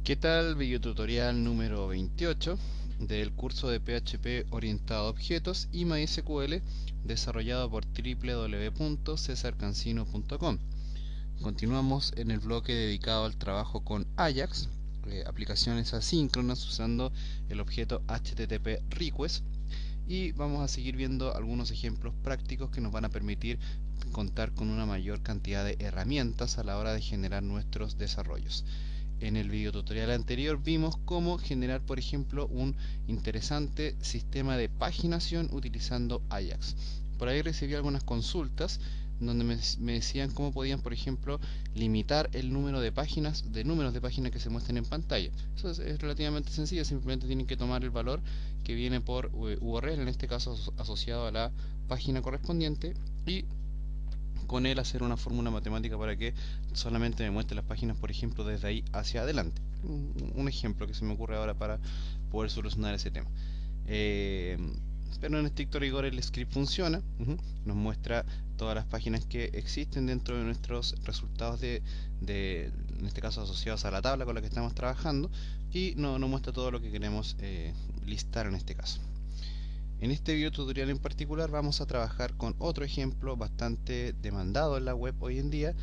¿Qué tal? Video tutorial número 28 del curso de PHP orientado a objetos y MySQL desarrollado por www.cesarcancino.com. Continuamos en el bloque dedicado al trabajo con Ajax, aplicaciones asíncronas usando el objeto HTTP request, y vamos a seguir viendo algunos ejemplos prácticos que nos van a permitir contar con una mayor cantidad de herramientas a la hora de generar nuestros desarrollos. En el video tutorial anterior vimos cómo generar, por ejemplo, un interesante sistema de paginación utilizando Ajax. Por ahí recibí algunas consultas donde me decían cómo podían, por ejemplo, limitar el número de páginas, de números de páginas que se muestren en pantalla. Eso es relativamente sencillo, simplemente tienen que tomar el valor que viene por URL, en este caso asociado a la página correspondiente, y con él hacer una fórmula matemática para que solamente me muestre las páginas, por ejemplo, desde ahí hacia adelante. Un ejemplo que se me ocurre ahora para poder solucionar ese tema. Pero en estricto rigor el script funciona, nos muestra todas las páginas que existen dentro de nuestros resultados en este caso asociados a la tabla con la que estamos trabajando, y nos muestra todo lo que queremos listar en este caso. En este video tutorial en particular vamos a trabajar con otro ejemplo bastante demandado en la web hoy en día,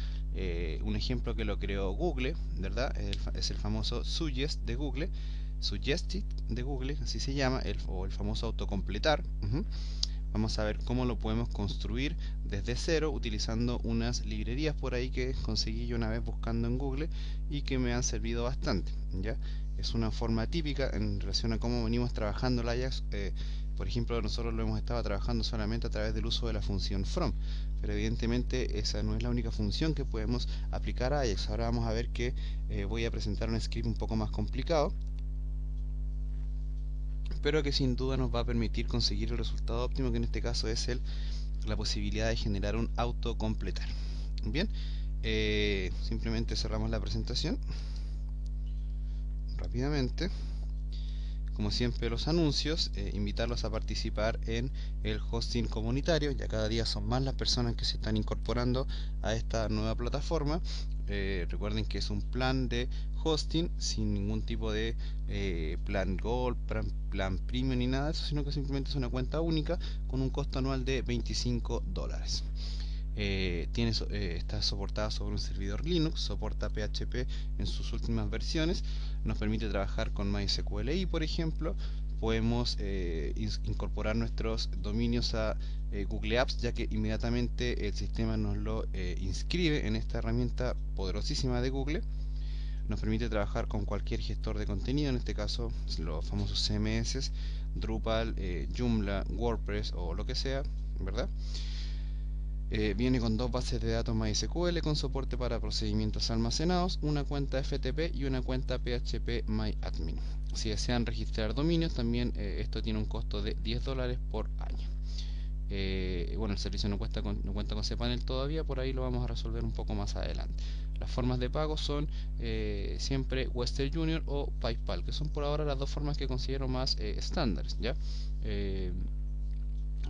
un ejemplo que lo creó Google, ¿verdad? Es el famoso Suggest de Google, Suggested de Google, así se llama, o el famoso autocompletar. Vamos a ver cómo lo podemos construir desde cero utilizando unas librerías por ahí que conseguí yo una vez buscando en Google y que me han servido bastante, ¿ya? Es una forma típica en relación a cómo venimos trabajando el Ajax. Por ejemplo, nosotros lo hemos estado trabajando solamente a través del uso de la función from, pero evidentemente esa no es la única función que podemos aplicar a Ajax. Ahora vamos a ver que voy a presentar un script un poco más complicado, pero que sin duda nos va a permitir conseguir el resultado óptimo, que en este caso es la posibilidad de generar un autocompletar. Bien, simplemente cerramos la presentación rápidamente. Como siempre, los anuncios, invitarlos a participar en el hosting comunitario. Ya cada día son más las personas que se están incorporando a esta nueva plataforma. Recuerden que es un plan de hosting sin ningún tipo de plan Gold, plan Premium ni nada de eso, sino que simplemente es una cuenta única con un costo anual de $25. Está soportada sobre un servidor Linux, soporta PHP en sus últimas versiones, nos permite trabajar con MySQL, por ejemplo. Podemos incorporar nuestros dominios a Google Apps, ya que inmediatamente el sistema nos lo inscribe en esta herramienta poderosísima de Google. Nos permite trabajar con cualquier gestor de contenido, en este caso los famosos CMS, Drupal, Joomla, WordPress o lo que sea, ¿verdad? Viene con dos bases de datos MySQL con soporte para procedimientos almacenados, una cuenta FTP y una cuenta PHP-MyAdmin. Si desean registrar dominios, también esto tiene un costo de $10 por año. Bueno, el servicio no cuenta con cPanel todavía, por ahí lo vamos a resolver un poco más adelante. Las formas de pago son siempre Western Union o PayPal, que son por ahora las dos formas que considero más estándares, ¿ya?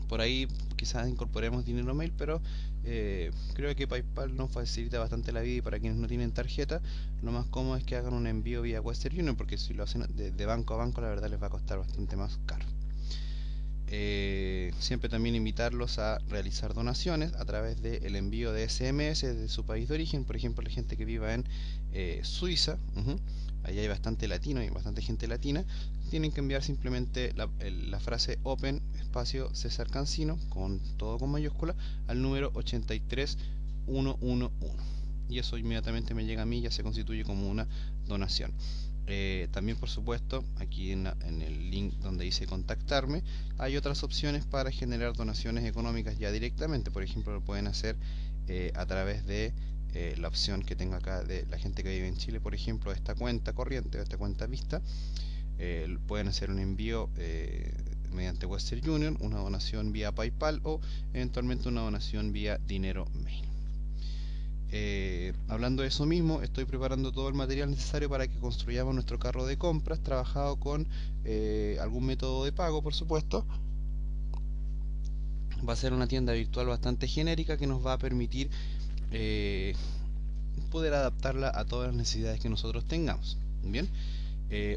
Por ahí quizás incorporemos dinero mail, pero creo que PayPal nos facilita bastante la vida, y para quienes no tienen tarjeta, lo más cómodo es que hagan un envío vía Western Union, porque si lo hacen de banco a banco, la verdad les va a costar bastante más caro. Siempre también invitarlos a realizar donaciones a través del envío de SMS de su país de origen. Por ejemplo, la gente que viva en Suiza, allá hay bastante latino y bastante gente latina, tienen que enviar simplemente la frase open espacio César Cancino, con todo con mayúscula, al número 83111, y eso inmediatamente me llega a mí y ya se constituye como una donación. También, por supuesto, aquí en el link donde dice contactarme, hay otras opciones para generar donaciones económicas ya directamente. Por ejemplo, lo pueden hacer a través de la opción que tengo acá de la gente que vive en Chile, por ejemplo, esta cuenta corriente o esta cuenta vista. Pueden hacer un envío mediante Western Union, una donación vía PayPal o eventualmente una donación vía dinero mail. Hablando de eso mismo, estoy preparando todo el material necesario para que construyamos nuestro carro de compras, trabajado con algún método de pago, por supuesto. Va a ser una tienda virtual bastante genérica que nos va a permitir poder adaptarla a todas las necesidades que nosotros tengamos, Bien,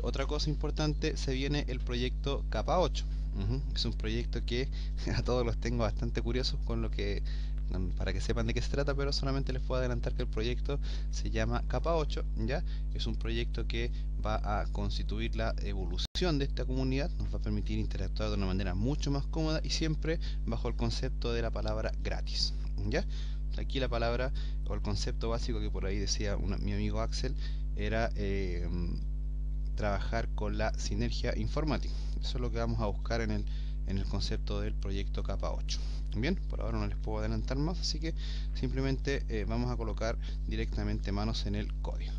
otra cosa importante, se viene el proyecto Capa 8. Es un proyecto que a todos los tengo bastante curiosos con lo que, para que sepan de qué se trata, pero solamente les puedo adelantar que el proyecto se llama Capa 8, ¿ya? Es un proyecto que va a constituir la evolución de esta comunidad, nos va a permitir interactuar de una manera mucho más cómoda y siempre bajo el concepto de la palabra gratis, ¿ya? Aquí la palabra o el concepto básico que por ahí decía mi amigo Axel era trabajar con la sinergia informática. Eso es lo que vamos a buscar en el concepto del proyecto Capa 8. Bien, por ahora no les puedo adelantar más, así que simplemente vamos a colocar directamente manos en el código.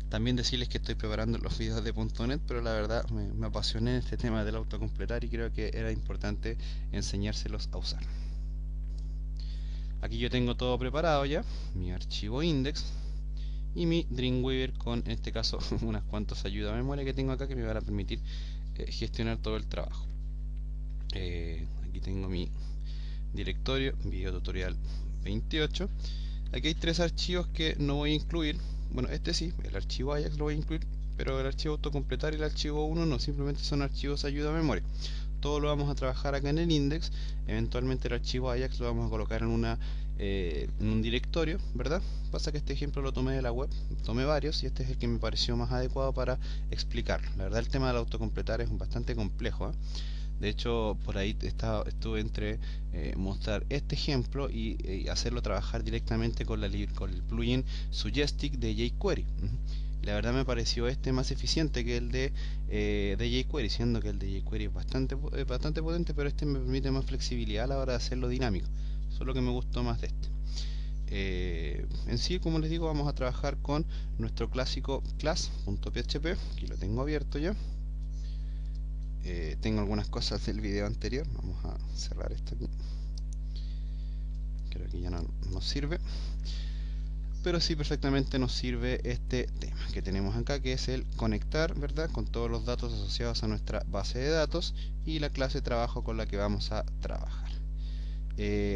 También decirles que estoy preparando los videos de .NET, pero la verdad me apasioné en este tema del autocompletar y creo que era importante enseñárselos a usar. Aquí yo tengo todo preparado ya, mi archivo index y mi Dreamweaver con, en este caso, unas cuantas ayudas de memoria que tengo acá que me van a permitir gestionar todo el trabajo. Aquí tengo mi directorio, video tutorial 28. Aquí hay tres archivos que no voy a incluir. Bueno, este sí, el archivo Ajax lo voy a incluir, pero el archivo autocompletar y el archivo 1 no, simplemente son archivos ayuda a memoria. Todo lo vamos a trabajar acá en el index. Eventualmente el archivo Ajax lo vamos a colocar en un directorio, ¿verdad? Pasa que este ejemplo lo tomé de la web, tomé varios y este es el que me pareció más adecuado para explicarlo. La verdad el tema del autocompletar es bastante complejo, ¿eh? De hecho, por ahí estuve entre mostrar este ejemplo y hacerlo trabajar directamente con el plugin Suggestic de jQuery. La verdad me pareció este más eficiente que el de jQuery, siendo que el de jQuery es bastante potente, pero este me permite más flexibilidad a la hora de hacerlo dinámico. Eso es lo que me gustó más de este. En sí, como les digo, vamos a trabajar con nuestro clásico class.php, aquí lo tengo abierto ya. Tengo algunas cosas del video anterior, vamos a cerrar esto aquí, creo que ya no nos sirve, pero sí perfectamente nos sirve este tema que tenemos acá, que es el conectar, ¿verdad?, con todos los datos asociados a nuestra base de datos y la clase trabajo con la que vamos a trabajar.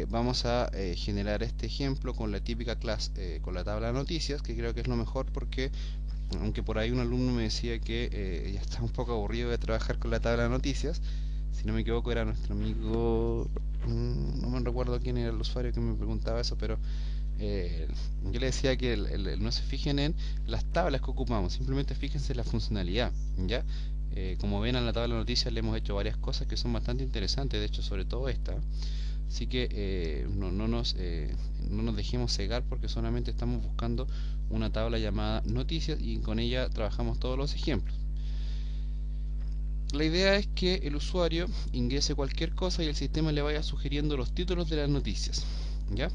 Vamos a generar este ejemplo con la típica clase, con la tabla de noticias, que creo que es lo mejor porque aunque por ahí un alumno me decía que ya está un poco aburrido de trabajar con la tabla de noticias, si no me equivoco era nuestro amigo, no me recuerdo quién era el usuario que me preguntaba eso, pero yo le decía que no se fijen en las tablas que ocupamos, simplemente fíjense en la funcionalidad, ¿ya? Como ven en la tabla de noticias le hemos hecho varias cosas que son bastante interesantes, de hecho sobre todo esta. Así que no nos dejemos cegar porque solamente estamos buscando una tabla llamada noticias y con ella trabajamos todos los ejemplos. La idea es que el usuario ingrese cualquier cosa y el sistema le vaya sugiriendo los títulos de las noticias, ¿ya?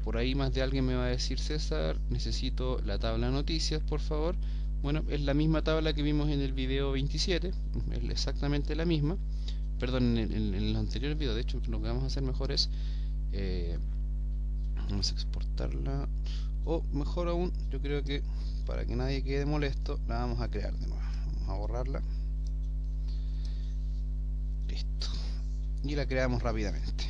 Por ahí más de alguien me va a decir: César, necesito la tabla noticias, por favor. Bueno, es la misma tabla que vimos en el video 27, es exactamente la misma. Perdón, en los anteriores videos. De hecho, lo que vamos a hacer mejor es vamos a exportarla, o mejor aún, yo creo que para que nadie quede molesto, la vamos a crear de nuevo. Vamos a borrarla, listo, y la creamos rápidamente.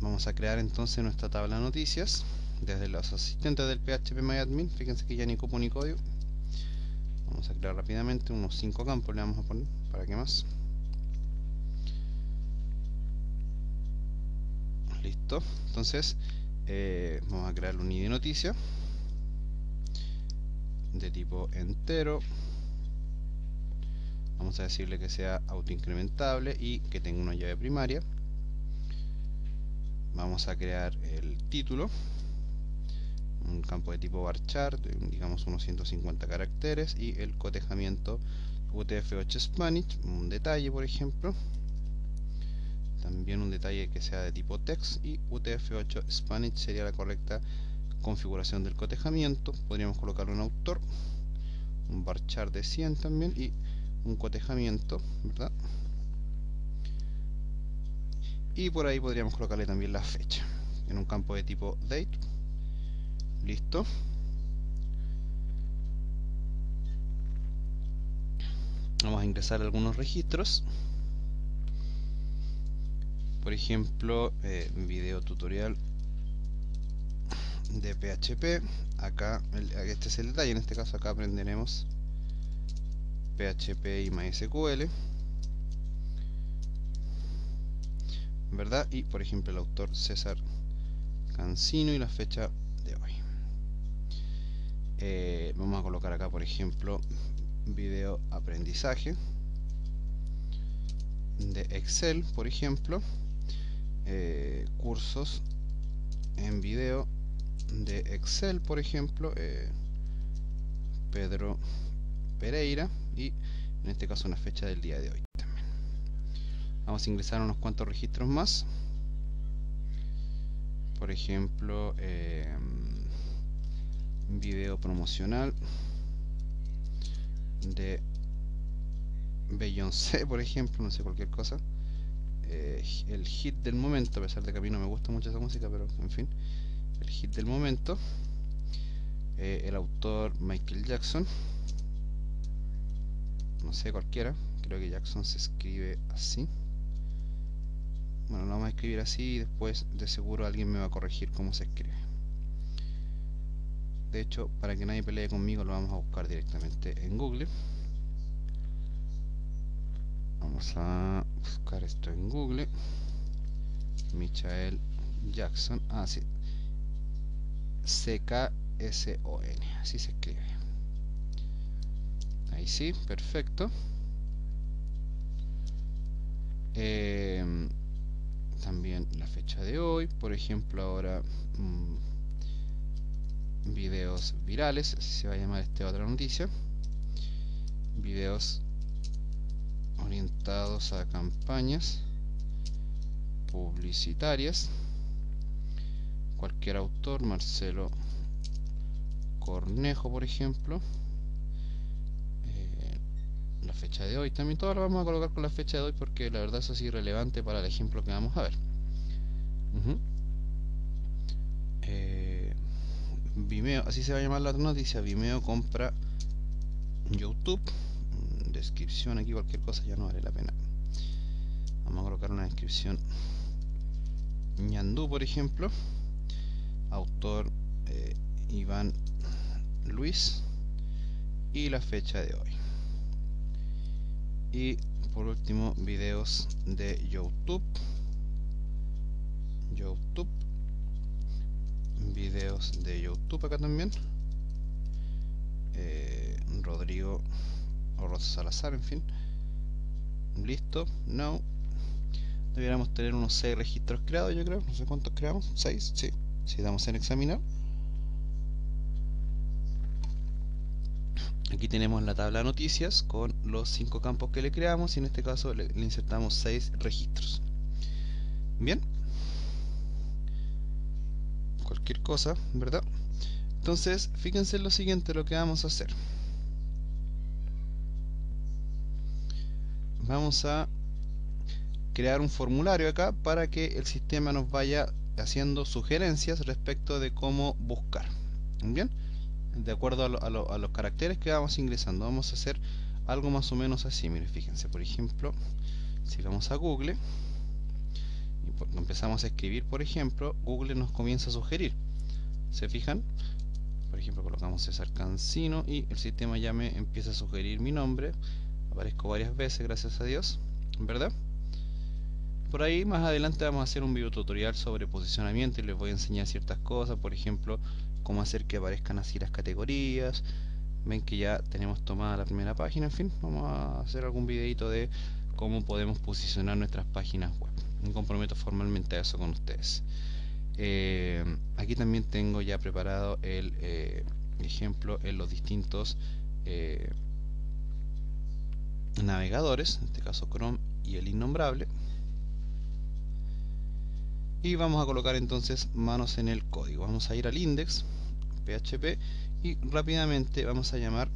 Vamos a crear entonces nuestra tabla de noticias desde los asistentes del PHPMyAdmin. Fíjense que ya ni cupo ni código. Vamos a crear rápidamente unos 5 campos, le vamos a poner, para que más. Listo, entonces vamos a crear un ID de noticia de tipo entero. Vamos a decirle que sea autoincrementable y que tenga una llave primaria. Vamos a crear el título, un campo de tipo varchar, digamos unos 150 caracteres, y el cotejamiento UTF-8 Spanish, un detalle por ejemplo. También un detalle que sea de tipo text, y UTF-8 Spanish sería la correcta configuración del cotejamiento. Podríamos colocarle un autor, un varchar de 100 también y un cotejamiento, ¿verdad? Y por ahí podríamos colocarle también la fecha en un campo de tipo date. Listo. Vamos a ingresar algunos registros. Por ejemplo, video tutorial de PHP, acá, este es el detalle, en este caso acá aprenderemos PHP y MySQL, ¿verdad? Y por ejemplo el autor César Cancino y la fecha de hoy. Vamos a colocar acá por ejemplo video aprendizaje de Excel, por ejemplo, cursos en video de Excel, por ejemplo, Pedro Pereira, y en este caso una fecha del día de hoy también. Vamos a ingresar unos cuantos registros más, por ejemplo video promocional de Beyoncé, por ejemplo, no sé, cualquier cosa, el hit del momento, a pesar de que a mí no me gusta mucho esa música, pero en fin, el hit del momento, el autor Michael Jackson, no sé, cualquiera, creo que Jackson se escribe así. Bueno, lo vamos a escribir así y después de seguro alguien me va a corregir cómo se escribe. De hecho, para que nadie pelee conmigo, lo vamos a buscar directamente en Google. Vamos a buscar esto en Google. Michael Jackson, sí, C-K-S-O-N, así se escribe. Ahí sí, perfecto. También la fecha de hoy, por ejemplo, ahora videos virales, así se va a llamar esta otra noticia. Videos orientados a campañas publicitarias. Cualquier autor, Marcelo Cornejo, por ejemplo. La fecha de hoy también, todo lo vamos a colocar con la fecha de hoy porque la verdad eso es irrelevante para el ejemplo que vamos a ver. Vimeo, así se va a llamar la noticia. Vimeo compra YouTube. Descripción aquí, cualquier cosa ya no vale la pena. Vamos a colocar una descripción. Ñandú, por ejemplo. Autor Iván Luis. Y la fecha de hoy. Y por último, videos de YouTube. Videos de YouTube acá también. Rodrigo o Rosa Salazar, en fin. Listo, no. Deberíamos tener unos 6 registros creados, yo creo. No sé cuántos creamos. 6, sí. Si damos en examinar. Aquí tenemos la tabla de noticias con los 5 campos que le creamos y en este caso le insertamos 6 registros. Bien. Cualquier cosa, ¿verdad? Entonces, fíjense en lo siguiente, lo que vamos a hacer. Vamos a crear un formulario acá para que el sistema nos vaya haciendo sugerencias respecto de cómo buscar. Bien, de acuerdo a los caracteres que vamos ingresando, vamos a hacer algo más o menos así. Miren, fíjense, por ejemplo, si vamos a Google y empezamos a escribir, por ejemplo, Google nos comienza a sugerir. ¿Se fijan? Por ejemplo, colocamos César Cancino y el sistema ya me empieza a sugerir mi nombre. Aparezco varias veces, gracias a Dios, ¿verdad? Por ahí más adelante vamos a hacer un video tutorial sobre posicionamiento y les voy a enseñar ciertas cosas, por ejemplo, cómo hacer que aparezcan así las categorías. Ven que ya tenemos tomada la primera página, en fin, vamos a hacer algún videito de cómo podemos posicionar nuestras páginas web. Me comprometo formalmente a eso con ustedes. Aquí también tengo ya preparado el ejemplo en los distintos navegadores, en este caso Chrome y el innombrable. Y vamos a colocar entonces manos en el código. Vamos a ir al index PHP y rápidamente vamos a llamar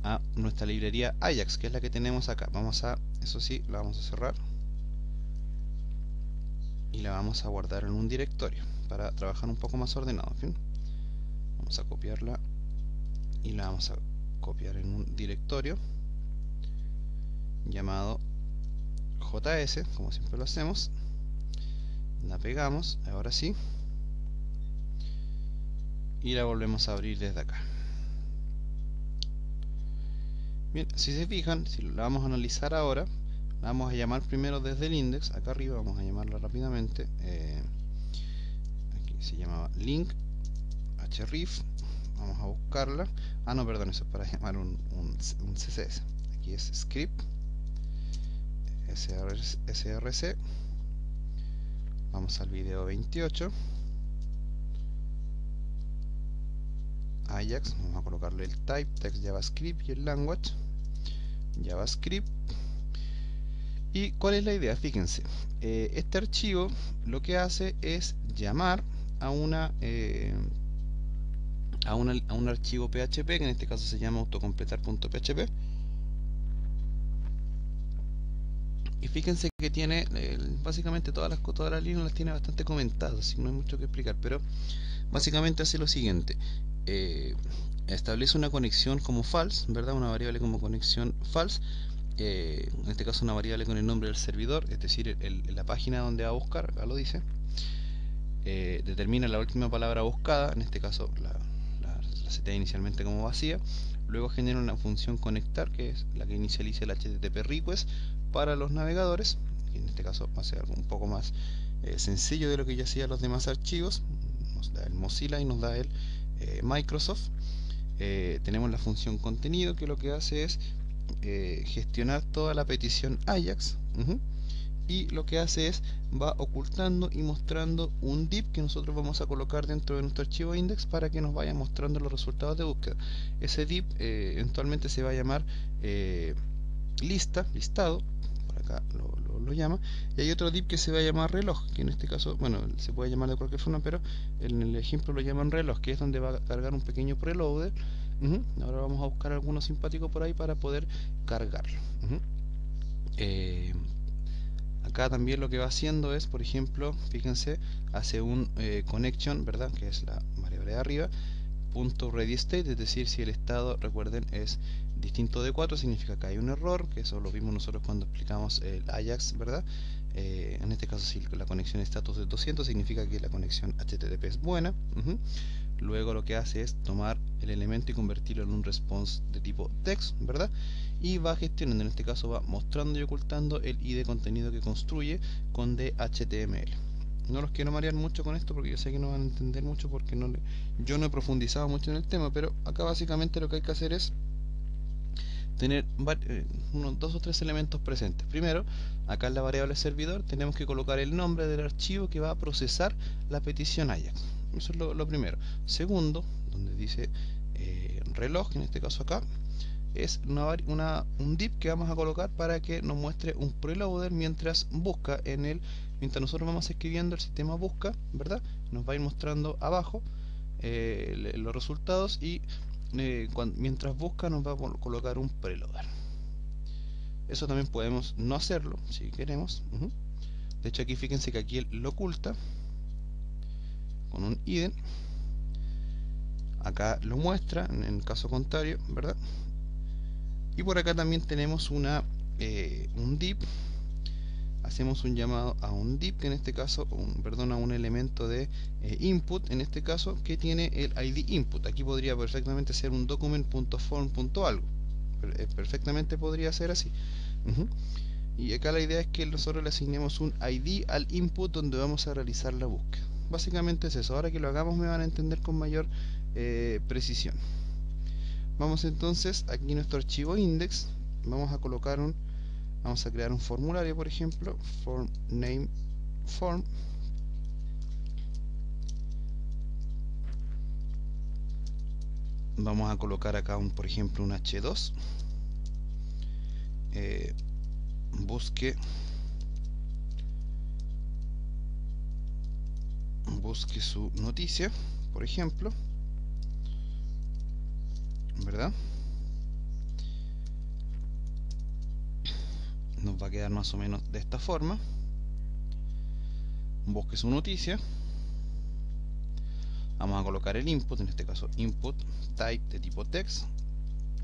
a nuestra librería Ajax, que es la que tenemos acá. Vamos a, eso sí, la vamos a cerrar y la vamos a guardar en un directorio para trabajar un poco más ordenado. En fin, vamos a copiarla y la vamos a copiar en un directorio llamado JS, como siempre lo hacemos. La pegamos, ahora sí. y la volvemos a abrir desde acá. Bien, si se fijan, si la vamos a analizar ahora, la vamos a llamar primero desde el index. Acá arriba vamos a llamarla rápidamente. Aquí se llamaba link href. Vamos a buscarla. Ah, no, perdón, eso es para llamar un CSS. Aquí es script src. Vamos al video 28. Ajax, vamos a colocarle el type, text JavaScript y el language JavaScript. ¿Y cuál es la idea? Fíjense, este archivo lo que hace es llamar a un archivo PHP, que en este caso se llama autocompletar.php. Y fíjense que tiene básicamente todas las líneas las tiene bastante comentadas, así que no hay mucho que explicar, pero básicamente hace lo siguiente. Establece una conexión como false, ¿verdad? Una variable como conexión false. En este caso una variable con el nombre del servidor, es decir, la página donde va a buscar, acá lo dice. Determina la última palabra buscada, en este caso la setea inicialmente como vacía. Luego genera una función conectar, que es la que inicializa el HTTP request para los navegadores, y en este caso va a ser algo un poco más sencillo de lo que ya hacía los demás archivos. Nos da el Mozilla y nos da el Microsoft. Tenemos la función contenido, que lo que hace es gestionar toda la petición Ajax, y lo que hace es va ocultando y mostrando un div que nosotros vamos a colocar dentro de nuestro archivo index para que nos vaya mostrando los resultados de búsqueda. Ese div eventualmente se va a llamar listado, por acá lo llama, y hay otro div que se va a llamar reloj, que en este caso, bueno, se puede llamar de cualquier forma, pero en el ejemplo lo llaman reloj, que es donde va a cargar un pequeño preloader. Ahora vamos a buscar alguno simpático por ahí para poder cargarlo. Acá también lo que va haciendo es, por ejemplo, fíjense, hace un connection, ¿verdad? Que es la variable de arriba, .readyState, es decir, si el estado, recuerden, es distinto de 4, significa que hay un error, que eso lo vimos nosotros cuando explicamos el Ajax, ¿verdad? En este caso, si la conexión estatus es 200, significa que la conexión HTTP es buena. Luego lo que hace es tomar el elemento y convertirlo en un response de tipo text, ¿verdad? Y va gestionando, en este caso va mostrando y ocultando el ID de contenido que construye con DHTML. No los quiero marear mucho con esto porque yo sé que no van a entender mucho porque yo no he profundizado mucho en el tema, pero acá básicamente lo que hay que hacer es tener unos 2 o 3 elementos presentes. Primero, acá en la variable servidor tenemos que colocar el nombre del archivo que va a procesar la petición Ajax. Eso es lo primero. Segundo, donde dice reloj, en este caso acá, es un div que vamos a colocar para que nos muestre un preloader mientras busca mientras nosotros vamos escribiendo, el sistema busca, ¿verdad? Nos va a ir mostrando abajo los resultados, y mientras busca nos va a colocar un preloader. Eso también podemos no hacerlo si queremos. De hecho, aquí fíjense que aquí él lo oculta con un hidden. Acá lo muestra en el caso contrario, ¿verdad? Y por acá también tenemos un div. Hacemos un llamado a un div, que en este caso, a un elemento de input, en este caso, que tiene el ID input. Aquí podría perfectamente ser un document.form.algo. Perfectamente podría ser así. Y acá la idea es que nosotros le asignemos un ID al input donde vamos a realizar la búsqueda. Básicamente es eso. Ahora que lo hagamos me van a entender con mayor precisión. Vamos entonces aquí en nuestro archivo index, vamos a crear un formulario, por ejemplo, form name form. Vamos a colocar acá por ejemplo un H2. Busque su noticia, por ejemplo, ¿verdad? Nos va a quedar más o menos de esta forma. Busque su noticia. Vamos a colocar el input, en este caso input type de tipo text.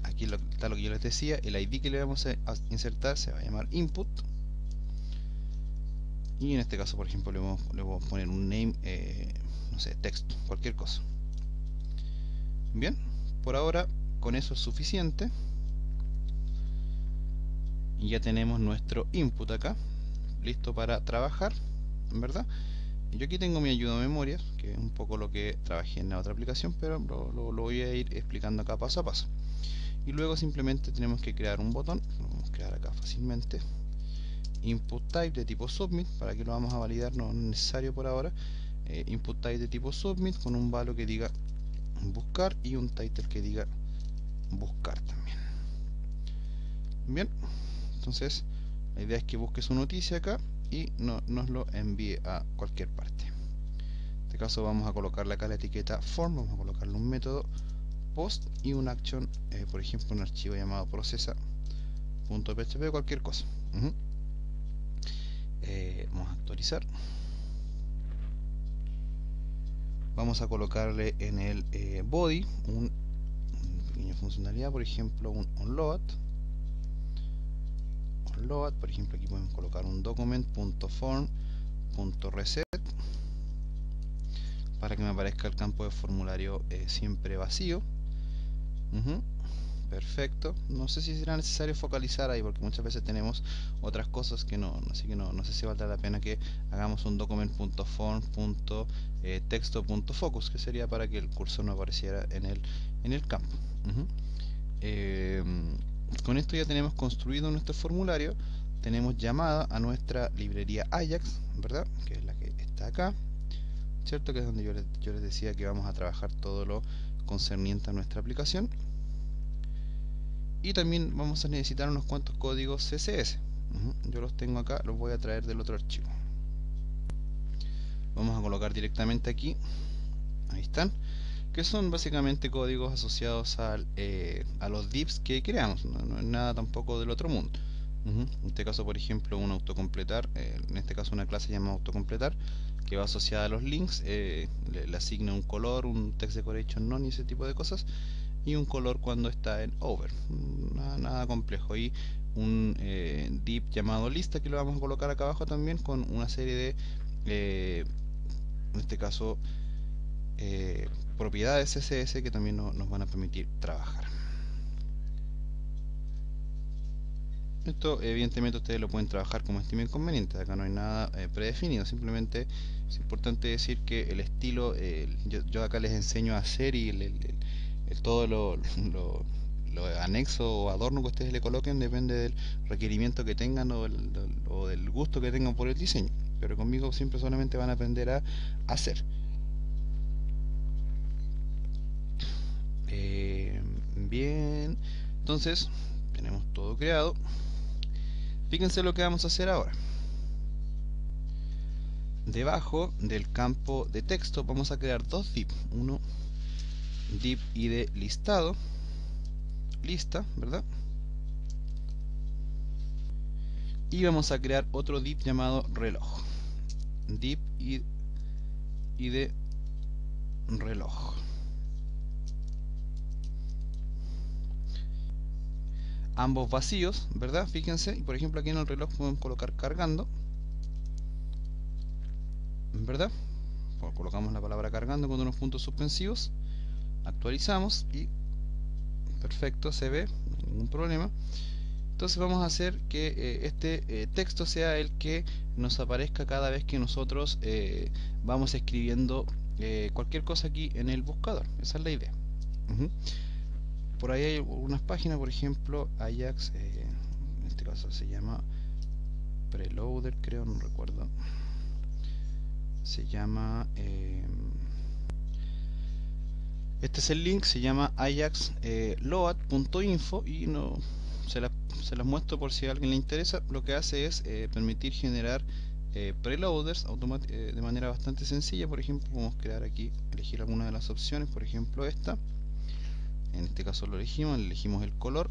Aquí está lo que yo les decía, el ID que le vamos a insertar se va a llamar input. Y en este caso, por ejemplo, le voy a poner un name, no sé, texto, cualquier cosa. Bien, por ahora con eso es suficiente y ya tenemos nuestro input acá listo para trabajar, ¿verdad? Yo aquí tengo mi ayuda a memorias, que es un poco lo que trabajé en la otra aplicación, pero lo voy a ir explicando acá paso a paso. Y luego simplemente tenemos que crear un botón, lo vamos a crear acá fácilmente. Input type de tipo submit, para que lo vamos a validar, no es necesario por ahora. Input type de tipo submit con un valor que diga buscar y un title que diga buscar también. Bien, entonces la idea es que busque su noticia acá y nos lo envíe a cualquier parte. En este caso vamos a colocarle acá la etiqueta form, vamos a colocarle un método post y un action, por ejemplo un archivo llamado procesa.php, cualquier cosa. Vamos a actualizar. Vamos a colocarle en el body una pequeña funcionalidad, por ejemplo un onload. Por ejemplo aquí podemos colocar un document.form.reset para que me aparezca el campo de formulario siempre vacío. Perfecto. No sé si será necesario focalizar ahí porque muchas veces tenemos otras cosas que no, así que no sé si valdrá la pena que hagamos un document.form.texto.focus, que sería para que el cursor no apareciera en el campo. Con esto ya tenemos construido nuestro formulario, tenemos llamada a nuestra librería Ajax, ¿verdad? Que es la que está acá, ¿cierto? Que es donde yo les decía que vamos a trabajar todo lo concerniente a nuestra aplicación. Y también vamos a necesitar unos cuantos códigos CSS. Yo los tengo acá, los voy a traer del otro archivo. Vamos a colocar directamente aquí, ahí están, que son básicamente códigos asociados a los divs que creamos, no es nada tampoco del otro mundo. En este caso, por ejemplo, un autocompletar, en este caso una clase llamada autocompletar, que va asociada a los links, le asigna un color, un text decoration none y ese tipo de cosas, y un color cuando está en over, nada complejo. Y un div llamado lista, que lo vamos a colocar acá abajo también, con una serie de en este caso propiedades CSS que también nos van a permitir trabajar. Esto evidentemente ustedes lo pueden trabajar como estimen conveniente, acá no hay nada predefinido, simplemente es importante decir que el estilo, yo acá les enseño a hacer y todo lo anexo o adorno que ustedes le coloquen depende del requerimiento que tengan o del gusto que tengan por el diseño, pero conmigo siempre solamente van a aprender a hacer. Bien, entonces tenemos todo creado. Fíjense lo que vamos a hacer ahora. Debajo del campo de texto vamos a crear dos div. Uno div id listado, lista, ¿verdad? Y vamos a crear otro div llamado reloj. Div id reloj. Ambos vacíos, ¿verdad? Fíjense, y por ejemplo aquí en el reloj podemos colocar cargando, ¿verdad? Colocamos la palabra cargando con unos puntos suspensivos, actualizamos y perfecto, se ve, no hay ningún problema. Entonces vamos a hacer que este texto sea el que nos aparezca cada vez que nosotros vamos escribiendo cualquier cosa aquí en el buscador. Esa es la idea. Por ahí hay unas páginas, por ejemplo Ajax, en este caso se llama Preloader, creo, no recuerdo, se llama este es el link, se llama Ajax load.info y no se las muestro por si a alguien le interesa. Lo que hace es permitir generar preloaders de manera bastante sencilla. Por ejemplo, podemos crear aquí, elegir alguna de las opciones, por ejemplo esta. En este caso lo elegimos el color,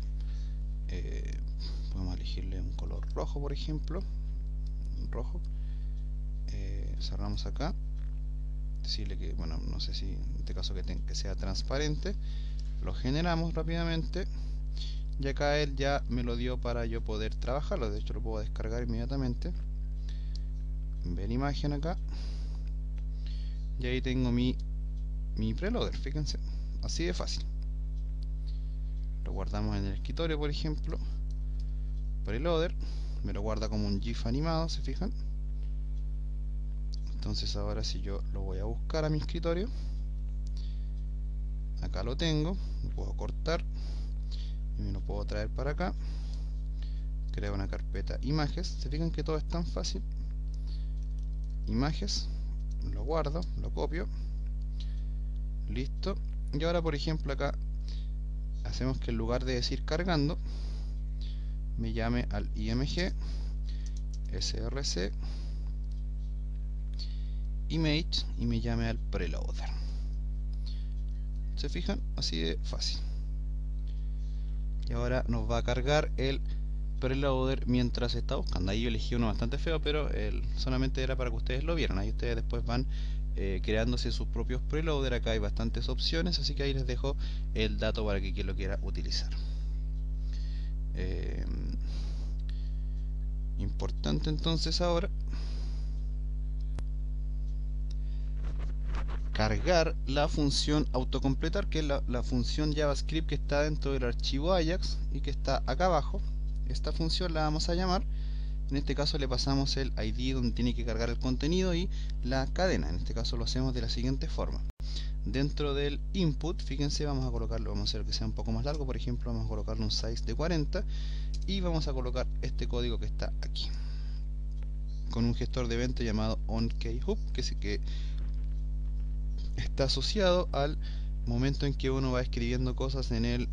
podemos elegirle un color rojo, por ejemplo, rojo. Cerramos acá, decirle que, bueno, no sé si en este caso que sea transparente, lo generamos rápidamente y acá él ya me lo dio para yo poder trabajarlo. De hecho lo puedo descargar inmediatamente, ver imagen acá y ahí tengo mi preloader. Fíjense, Así de fácil. Lo guardamos en el escritorio, por ejemplo. Preloader me lo guarda como un GIF animado, ¿se fijan? Entonces ahora si yo lo voy a buscar a mi escritorio, acá lo tengo, lo puedo cortar y me lo puedo traer para acá. Creo una carpeta imágenes. ¿Se fijan que todo es tan fácil? Imágenes, lo guardo, lo copio, listo. Y ahora por ejemplo acá hacemos que en lugar de decir cargando me llame al img src image y me llame al preloader. ¿Se fijan? Así de fácil. Y ahora nos va a cargar el preloader mientras está buscando. Ahí yo elegí uno bastante feo, pero solamente era para que ustedes lo vieran. Ahí ustedes después van creándose sus propios preloader. Acá hay bastantes opciones, así que ahí les dejo el dato para que quien lo quiera utilizar. Importante entonces ahora cargar la función autocompletar, que es la función JavaScript que está dentro del archivo Ajax y que está acá abajo. Esta función la vamos a llamar, en este caso le pasamos el ID donde tiene que cargar el contenido y la cadena. En este caso lo hacemos de la siguiente forma. Dentro del input, fíjense, vamos a colocarlo, vamos a hacer que sea un poco más largo, por ejemplo vamos a colocarle un size de 40 y vamos a colocar este código que está aquí con un gestor de evento llamado onKeyHub, que está asociado al momento en que uno va escribiendo cosas en el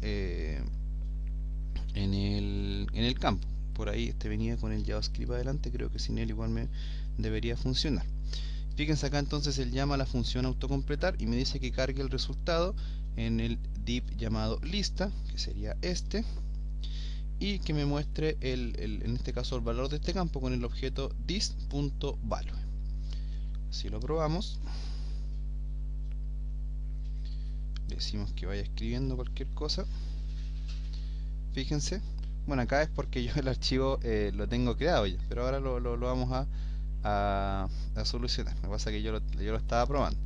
campo. Por ahí venía con el JavaScript adelante, creo que sin él igual me debería funcionar. Fíjense acá entonces él llama a la función autocompletar y me dice que cargue el resultado en el div llamado lista, que sería este, y que me muestre en este caso el valor de este campo con el objeto this.value. Si lo probamos, le decimos que vaya escribiendo cualquier cosa. Fíjense, bueno, acá es porque yo el archivo lo tengo creado ya, pero ahora lo vamos a solucionar. Lo que pasa es que yo lo estaba probando.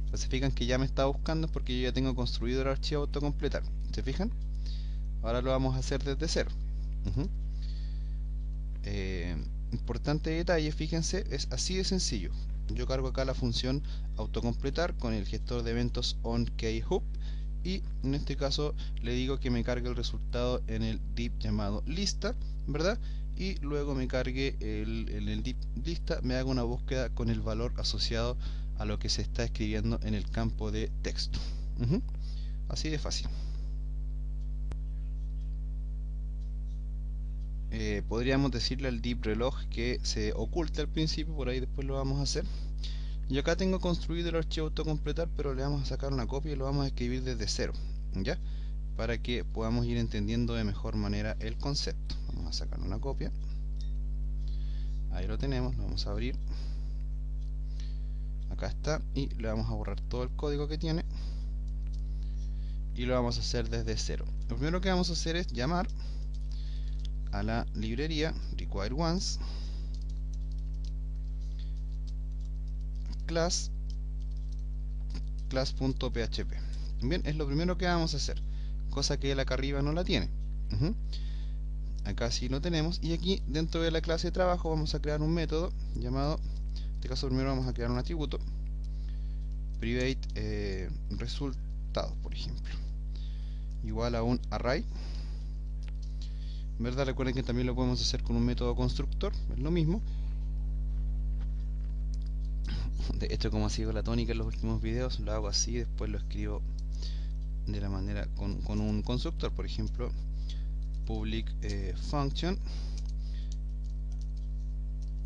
Entonces se fijan que ya me está buscando porque yo ya tengo construido el archivo autocompletar. ¿Se fijan? Ahora lo vamos a hacer desde cero. Importante detalle, fíjense, es así de sencillo. Yo cargo acá la función autocompletar con el gestor de eventos onKeyHub y en este caso le digo que me cargue el resultado en el div llamado lista, ¿verdad? Y luego me cargue en el div lista, me haga una búsqueda con el valor asociado a lo que se está escribiendo en el campo de texto. Así de fácil. Podríamos decirle al div reloj que se oculte al principio, por ahí después lo vamos a hacer. Yo acá tengo construido el archivo autocompletar, pero le vamos a sacar una copia y lo vamos a escribir desde cero, ¿ya? Para que podamos ir entendiendo de mejor manera el concepto. Vamos a sacar una copia. Ahí lo tenemos, lo vamos a abrir. Acá está, y le vamos a borrar todo el código que tiene. Y lo vamos a hacer desde cero. Lo primero que vamos a hacer es llamar a la librería require once class.php. Bien, es lo primero que vamos a hacer, cosa que él acá arriba no la tiene. Acá sí lo tenemos, y aquí dentro de la clase de trabajo vamos a crear un método llamado, en este caso primero vamos a crear un atributo private resultados, por ejemplo, igual a un array, ¿verdad? Recuerden que también lo podemos hacer con un método constructor, es lo mismo. De hecho, como ha sido la tónica en los últimos videos, lo hago así, después lo escribo de la manera con un constructor, por ejemplo public function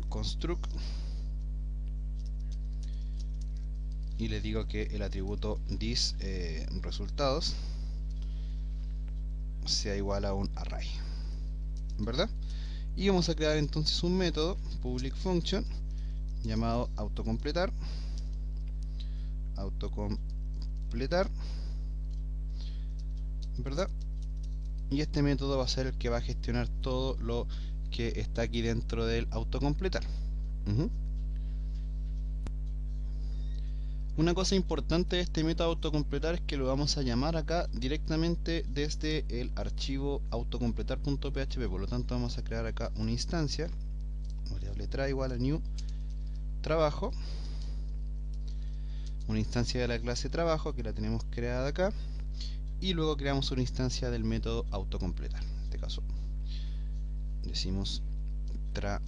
construct, y le digo que el atributo this resultados sea igual a un array, ¿verdad? Y vamos a crear entonces un método public function llamado autocompletar, ¿verdad? Y este método va a ser el que va a gestionar todo lo que está aquí dentro del autocompletar. Una cosa importante de este método autocompletar es que lo vamos a llamar acá directamente desde el archivo autocompletar.php. Por lo tanto vamos a crear acá una instancia, variable try igual a new trabajo, una instancia de la clase trabajo que la tenemos creada acá, y luego creamos una instancia del método autocompletar. En este caso decimos tra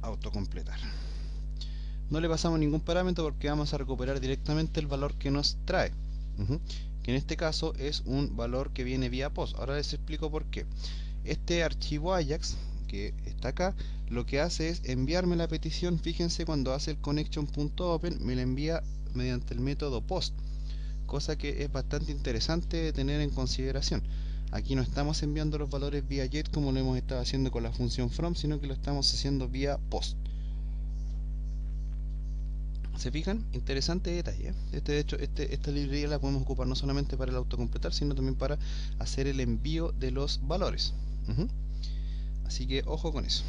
autocompletar. No le pasamos ningún parámetro porque vamos a recuperar directamente el valor que nos trae, que en este caso es un valor que viene vía post. Ahora les explico por qué. Este archivo Ajax que está acá lo que hace es enviarme la petición. Fíjense, cuando hace el connection.open me la envía mediante el método post, cosa que es bastante interesante de tener en consideración. Aquí no estamos enviando los valores vía get como lo hemos estado haciendo con la función from, sino que lo estamos haciendo vía post. ¿Se fijan? Interesante detalle. De hecho, esta librería la podemos ocupar no solamente para el autocompletar, sino también para hacer el envío de los valores. Así que ojo con eso.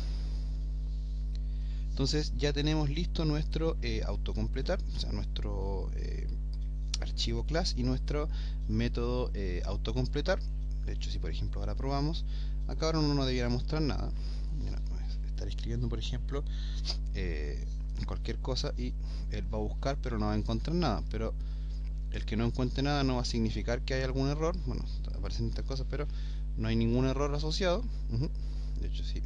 Entonces ya tenemos listo nuestro autocompletar, o sea, nuestro archivo class y nuestro método autocompletar. De hecho, si por ejemplo ahora probamos, acá ahora no nos debiera mostrar nada. Estar escribiendo, por ejemplo, cualquier cosa y él va a buscar, pero no va a encontrar nada. Pero el que no encuentre nada no va a significar que hay algún error. Bueno, aparecen estas cosas, pero no hay ningún error asociado. De hecho, si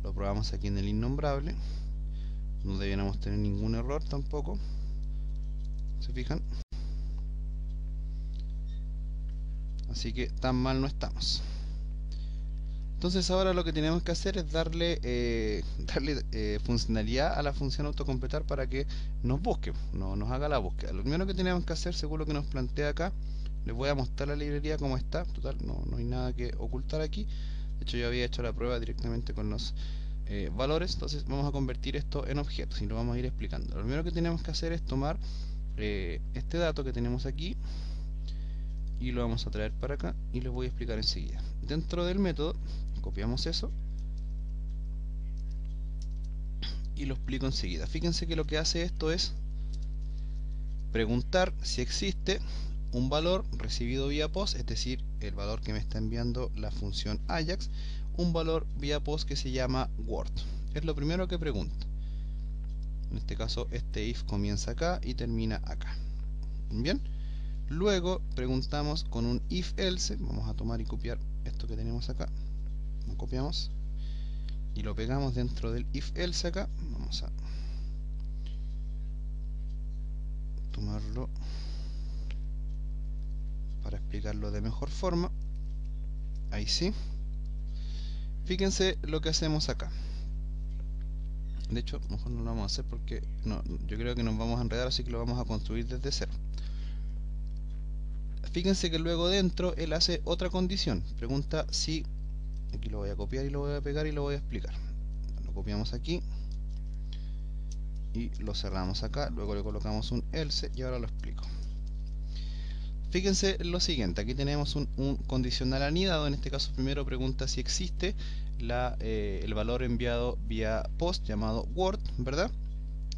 lo probamos aquí en el innombrable, no debiéramos tener ningún error tampoco. ¿Se fijan? Así que tan mal no estamos. Entonces ahora lo que tenemos que hacer es darle funcionalidad a la función autocompletar para que nos busque, nos haga la búsqueda. Lo primero que tenemos que hacer, según lo que nos plantea acá, les voy a mostrar la librería como está. Total, no hay nada que ocultar aquí. De hecho, yo había hecho la prueba directamente con los valores. Entonces vamos a convertir esto en objetos y lo vamos a ir explicando. Lo primero que tenemos que hacer es tomar este dato que tenemos aquí y lo vamos a traer para acá y les voy a explicar enseguida. Dentro del método copiamos eso y lo explico enseguida. Fíjense que lo que hace esto es preguntar si existe un valor recibido vía post, es decir, el valor que me está enviando la función Ajax, un valor vía post que se llama Word. Es lo primero que pregunta. En este caso este if comienza acá y termina acá. Bien, luego preguntamos con un if else. Vamos a tomar y copiar esto que tenemos acá, lo copiamos y lo pegamos dentro del if else acá. Vamos a tomarlo para explicarlo de mejor forma. Ahí sí. Fíjense lo que hacemos acá. De hecho, mejor no lo vamos a hacer porque yo creo que nos vamos a enredar, así que lo vamos a construir desde cero. Fíjense que luego dentro él hace otra condición. Pregunta si, aquí lo voy a copiar y lo voy a pegar y lo voy a explicar. Lo copiamos aquí y lo cerramos acá, luego le colocamos un else y ahora lo explico. Fíjense lo siguiente, aquí tenemos un condicional anidado. En este caso primero pregunta si existe el valor enviado vía post llamado Word, ¿verdad?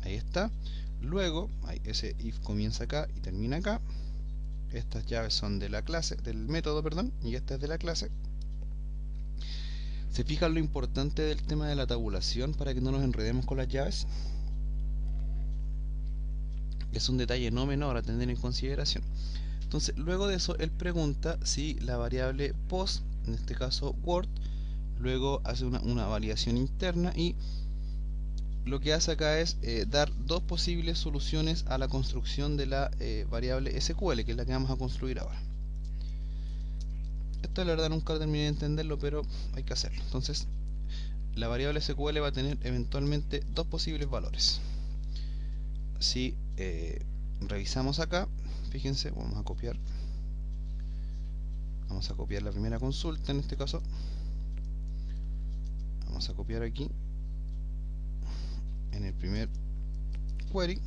Ahí está. Luego ese if comienza acá y termina acá. Estas llaves son de la clase, del método, perdón, y esta es de la clase. ¿Se fijan lo importante del tema de la tabulación para que no nos enredemos con las llaves? Es un detalle no menor a tener en consideración. Entonces, luego de eso, él pregunta si la variable post, en este caso Word, luego hace una validación interna y lo que hace acá es dar dos posibles soluciones a la construcción de la variable SQL, que es la que vamos a construir ahora. Esto la verdad nunca terminé de entenderlo, pero hay que hacerlo. Entonces, la variable SQL va a tener eventualmente dos posibles valores. Si revisamos acá, fíjense, vamos a copiar la primera consulta. En este caso vamos a copiar aquí en el primer query,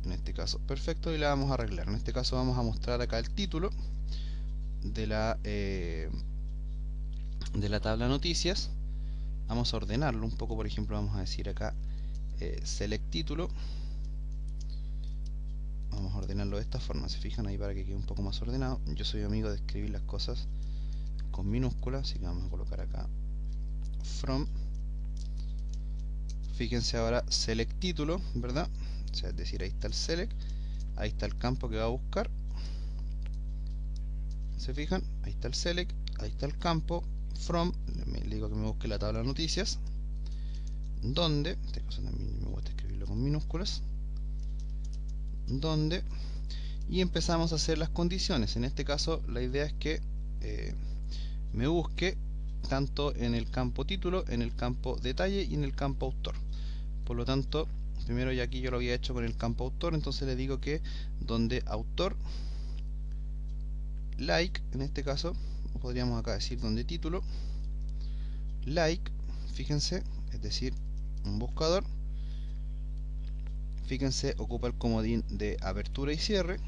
en este caso, perfecto, y la vamos a arreglar. En este caso vamos a mostrar acá el título de la tabla noticias. Vamos a ordenarlo un poco. Por ejemplo, vamos a decir acá select título. Vamos a ordenarlo de esta forma, se fijan ahí para que quede un poco más ordenado. Yo soy amigo de escribir las cosas con minúsculas, así que vamos a colocar acá from. Fíjense ahora select título, ¿verdad? O sea, es decir, ahí está el select, ahí está el campo que va a buscar. ¿Se fijan? Ahí está el select, ahí está el campo from. Le digo que me busque la tabla de noticias, donde, esta cosa también me gusta escribirlo con minúsculas, donde, y empezamos a hacer las condiciones. En este caso la idea es que me busque tanto en el campo título, en el campo detalle y en el campo autor. Por lo tanto, primero ya aquí yo lo había hecho con el campo autor, entonces le digo que donde autor like, en este caso podríamos acá decir donde título like, fíjense, es decir, un buscador. Fíjense, ocupa el comodín de apertura y cierre,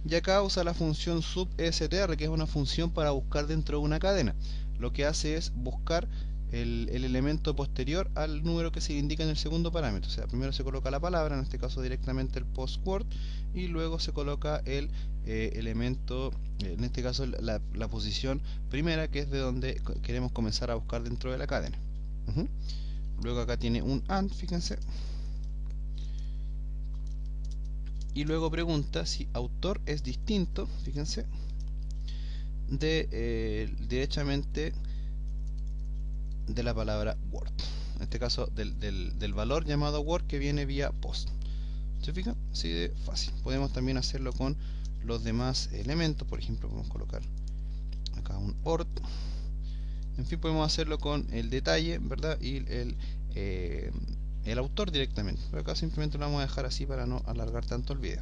y acá usa la función substr, que es una función para buscar dentro de una cadena. Lo que hace es buscar el elemento posterior al número que se indica en el segundo parámetro. O sea, primero se coloca la palabra, en este caso directamente el postword, y luego se coloca el elemento, en este caso la posición primera, que es de donde queremos comenzar a buscar dentro de la cadena. Luego acá tiene un AND, fíjense. Y luego pregunta si autor es distinto, fíjense, de derechamente de la palabra word. En este caso del valor llamado word que viene vía post. ¿Se fijan? Así de fácil. Podemos también hacerlo con los demás elementos. Por ejemplo, podemos colocar acá un ord. En fin, podemos hacerlo con el detalle, ¿verdad? Y el autor directamente. Pero acá simplemente lo vamos a dejar así para no alargar tanto el video.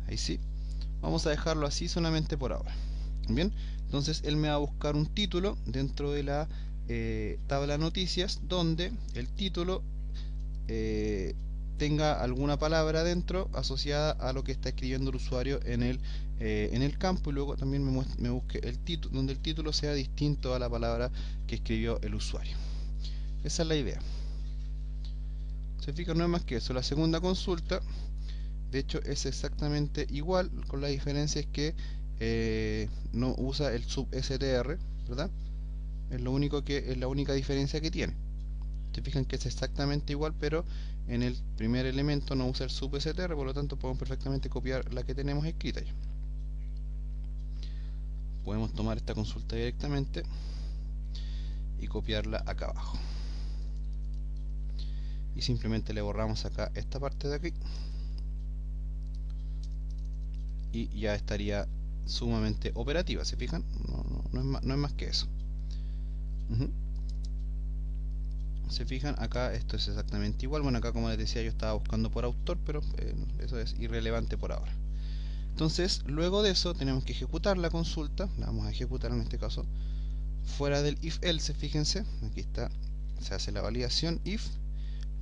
Ahí sí. Vamos a dejarlo así solamente por ahora. Bien, entonces él me va a buscar un título dentro de la tabla noticias, donde el título tenga alguna palabra dentro asociada a lo que está escribiendo el usuario en el campo, y luego también me busque el título, donde el título sea distinto a la palabra que escribió el usuario. Esa es la idea. Se fijan, no es más que eso. La segunda consulta, de hecho, es exactamente igual, con la diferencia es que no usa el substr, ¿verdad? Es lo único que es la única diferencia que tiene. Se fijan que es exactamente igual, pero en el primer elemento no usa el substr, por lo tanto podemos perfectamente copiar la que tenemos escrita ya. Podemos tomar esta consulta directamente y copiarla acá abajo. Y simplemente le borramos acá esta parte de aquí. Y ya estaría sumamente operativa, ¿se fijan? No es más que eso. Se fijan, acá esto es exactamente igual. Bueno, acá como les decía yo estaba buscando por autor, pero eso es irrelevante por ahora. Entonces, luego de eso tenemos que ejecutar la consulta. La vamos a ejecutar en este caso fuera del if else, fíjense. Aquí está, se hace la validación if,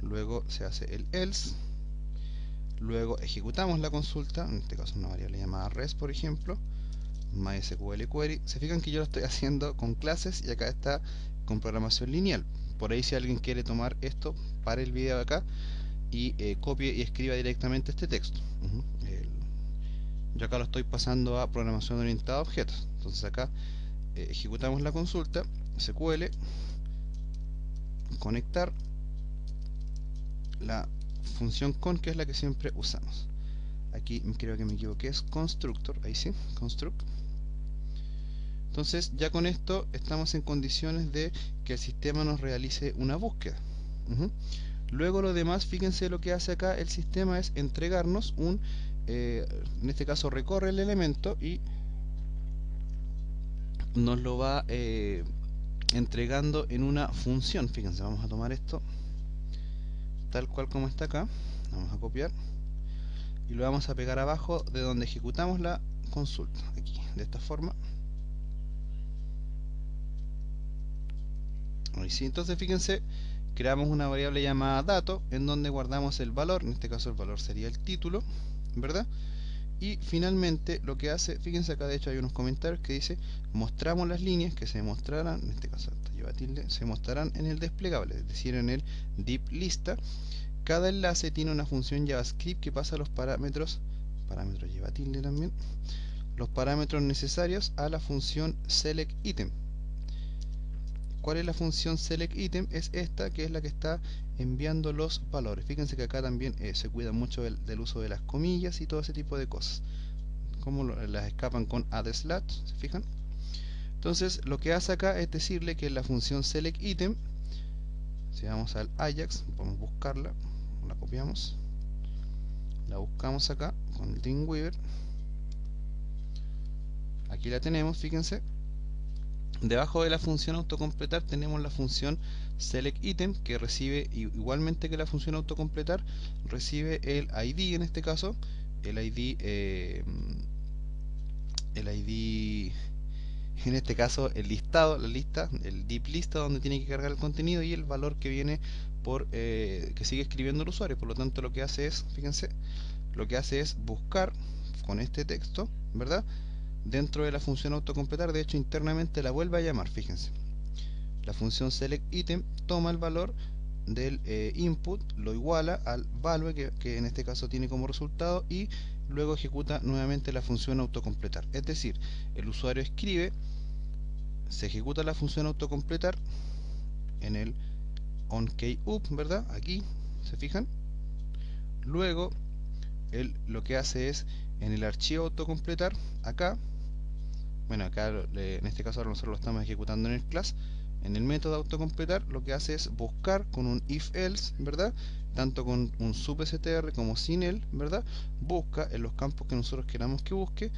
luego se hace el else, luego ejecutamos la consulta, en este caso una variable llamada res, por ejemplo, MySQL query. Se fijan que yo lo estoy haciendo con clases y acá está con programación lineal. Por ahí, si alguien quiere tomar esto, pare el video acá y copie y escriba directamente este texto. Yo acá lo estoy pasando a programación orientada a objetos. Entonces acá ejecutamos la consulta, SQL, conectar la función con, que es la que siempre usamos. Aquí creo que me equivoqué, es constructor, ahí sí, construct. Entonces ya con esto estamos en condiciones de que el sistema nos realice una búsqueda. Luego lo demás, fíjense lo que hace acá el sistema es entregarnos un, en este caso recorre el elemento y nos lo va entregando en una función. Fíjense, vamos a tomar esto tal cual como está acá, vamos a copiar y lo vamos a pegar abajo de donde ejecutamos la consulta, aquí, de esta forma. Ahí sí. Entonces fíjense, creamos una variable llamada dato en donde guardamos el valor, en este caso el valor sería el título, ¿verdad? Y finalmente lo que hace, fíjense acá de hecho hay unos comentarios que dice mostramos las líneas que se mostrarán, en este caso lleva tilde, se mostrarán en el desplegable, es decir en el div lista. Cada enlace tiene una función JavaScript que pasa los parámetros lleva tilde también, los parámetros necesarios a la función selectItem. ¿Cuál es la función selectItem? Es esta, que es la que está enviando los valores. Fíjense que acá también se cuida mucho del uso de las comillas y todo ese tipo de cosas. Como las escapan con add/, ¿se fijan? Entonces lo que hace acá es decirle que la función selectItem, si vamos al Ajax, podemos buscarla, la copiamos, la buscamos acá con el Dreamweaver, aquí la tenemos, fíjense. Debajo de la función autocompletar tenemos la función selectItem, que recibe igualmente que la función autocompletar, recibe el ID, en este caso el ID en este caso el listado, la lista, el div lista donde tiene que cargar el contenido, y el valor que viene por que sigue escribiendo el usuario. Por lo tanto lo que hace es, fíjense, lo que hace es buscar con este texto, ¿verdad?, dentro de la función autocompletar. De hecho internamente la vuelve a llamar, fíjense. La función selectItem toma el valor del input, lo iguala al value que en este caso tiene como resultado, y luego ejecuta nuevamente la función autocompletar. Es decir, el usuario escribe, se ejecuta la función autocompletar en el onKeyUp, ¿verdad? Aquí, ¿se fijan? Luego él lo que hace es, en el archivo autocompletar, acá, bueno, acá en este caso ahora nosotros lo estamos ejecutando en el class, en el método autocompletar lo que hace es buscar con un if-else, ¿verdad?, tanto con un substr como sin él, ¿verdad?, busca en los campos que nosotros queramos que busque,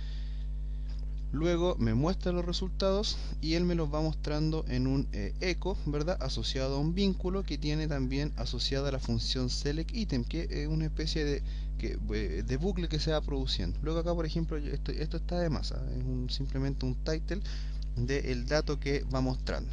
luego me muestra los resultados y él me los va mostrando en un echo, ¿verdad?, asociado a un vínculo que tiene también asociada la función selectItem, que es una especie de bucle que se va produciendo. Luego acá, por ejemplo, esto está de más, es simplemente un title del dato que va mostrando.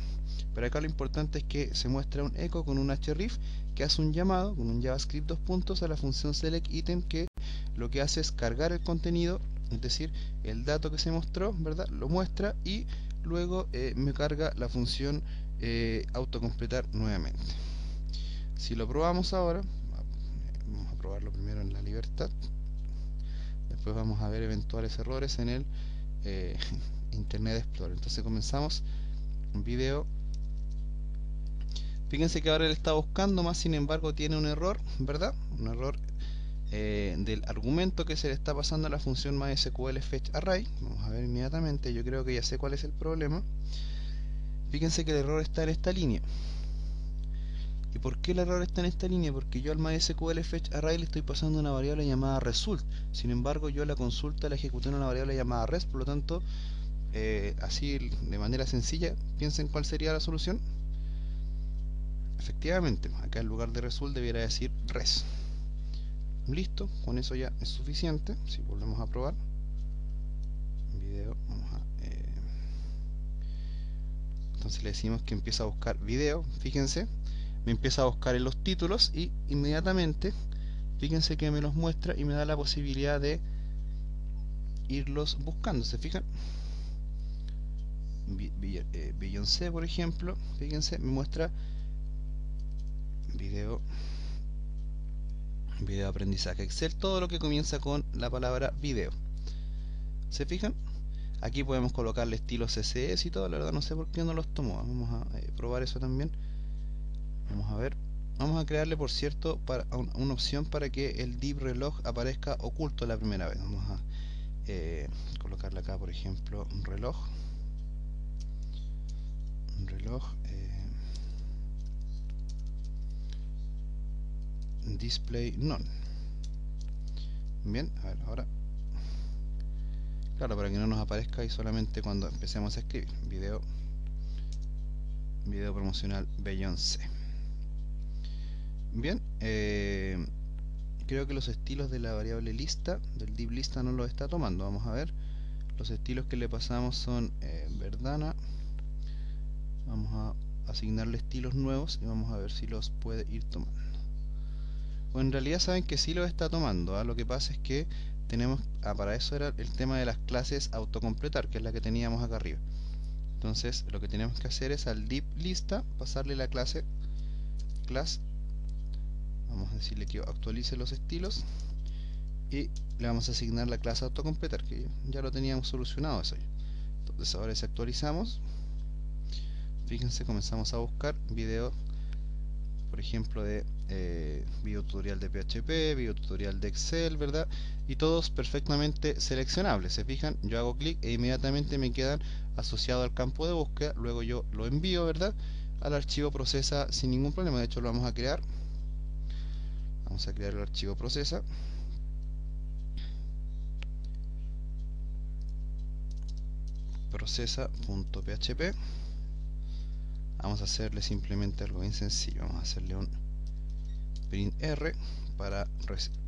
Pero acá lo importante es que se muestra un echo con un href que hace un llamado con un JavaScript 2 puntos a la función selectItem, que lo que hace es cargar el contenido, es decir, el dato que se mostró, ¿verdad?, lo muestra, y luego me carga la función autocompletar nuevamente. Si lo probamos ahora, vamos a probarlo primero en la libertad, después vamos a ver eventuales errores en el Internet Explorer. Entonces comenzamos un video. Fíjense que ahora él está buscando más, sin embargo tiene un error, ¿verdad?, un error del argumento que se le está pasando a la función MySQL Fetch Array. Vamos a ver inmediatamente, yo creo que ya sé cuál es el problema. Fíjense que el error está en esta línea. ¿Y por qué el error está en esta línea? Porque yo al MySQL Fetch Array le estoy pasando una variable llamada result, sin embargo yo la consulta la ejecuté en una variable llamada res. Por lo tanto, así de manera sencilla, piensen cuál sería la solución. Efectivamente, acá en lugar de result debiera decir res. Listo, con eso ya es suficiente. Si volvemos a probar video, entonces le decimos que empieza a buscar video. Fíjense, me empieza a buscar en los títulos y inmediatamente, fíjense que me los muestra y me da la posibilidad de irlos buscando. ¿Se fijan? Beyoncé, por ejemplo, fíjense, me muestra video aprendizaje Excel, todo lo que comienza con la palabra video. ¿Se fijan? Aquí podemos colocarle estilos CSS y todo. La verdad no sé por qué no los tomó. Vamos a probar eso también. Vamos a ver. Vamos a crearle, por cierto, una opción para que el div reloj aparezca oculto la primera vez. Vamos a colocarle acá, por ejemplo, un reloj. Display none. Bien, a ver, ahora, claro, para que no nos aparezca ahí solamente cuando empecemos a escribir video promocional Beyoncé. Bien, creo que los estilos de la variable lista, del div lista, no los está tomando. Vamos a ver, los estilos que le pasamos son Verdana. Vamos a asignarle estilos nuevos y vamos a ver si los puede ir tomando. Bueno, en realidad saben que sí los está tomando, ¿eh? Lo que pasa es que tenemos, para eso era el tema de las clases autocompletar, que es la que teníamos acá arriba. Entonces lo que tenemos que hacer es al div lista pasarle la clase class, vamos a decirle que actualice los estilos y le vamos a asignar la clase autocompletar, que ya lo teníamos solucionado eso. Entonces ahora si actualizamos, fíjense, comenzamos a buscar videos, por ejemplo de video tutorial de PHP, video tutorial de Excel, ¿verdad? Y todos perfectamente seleccionables. Se fijan, yo hago clic e inmediatamente me quedan asociados al campo de búsqueda. Luego yo lo envío, ¿verdad?, al archivo procesa sin ningún problema. De hecho lo vamos a crear. Vamos a crear el archivo procesa. Procesa.php. Vamos a hacerle simplemente algo bien sencillo. Vamos a hacerle un print R para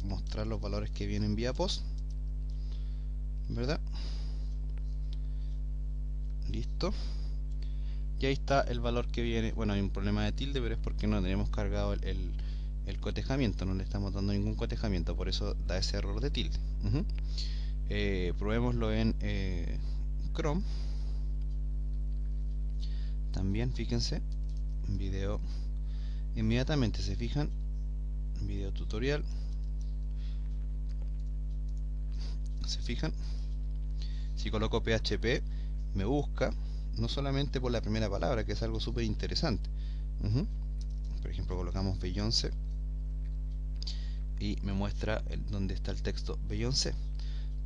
mostrar los valores que vienen vía post, ¿verdad? Listo. Y ahí está el valor que viene. Bueno, hay un problema de tilde, pero es porque no tenemos cargado el cotejamiento, no le estamos dando ningún cotejamiento, por eso da ese error de tilde. Probémoslo en Chrome. También fíjense, video, inmediatamente se fijan, video tutorial, se fijan, si coloco PHP me busca no solamente por la primera palabra, que es algo súper interesante. Por ejemplo, colocamos Beyoncé y me muestra donde está el texto Beyoncé.